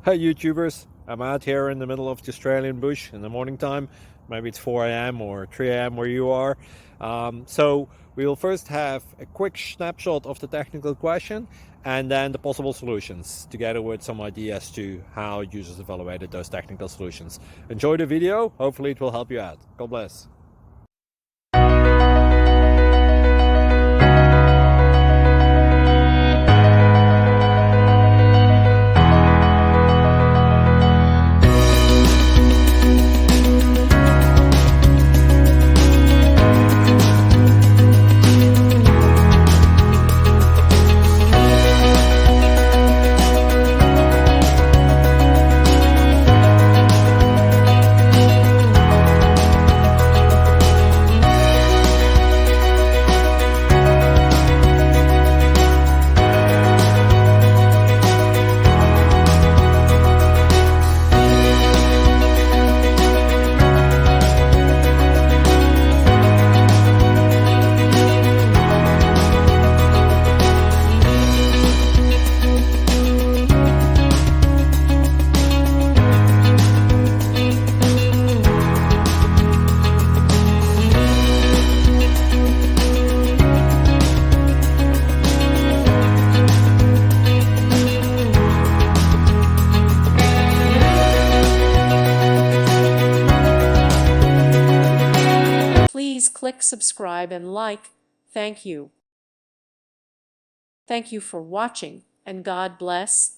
Hey YouTubers, I'm out here in the middle of the Australian bush in the morning time. Maybe it's 4 a.m. or 3 a.m. where you are. So we'll first have a quick snapshot of the technical question and then the possible solutions, together with some ideas to how users evaluated those technical solutions. Enjoy the video, hopefully it will help you out. God bless. Please click subscribe and like. Thank you. Thank you for watching, and God bless.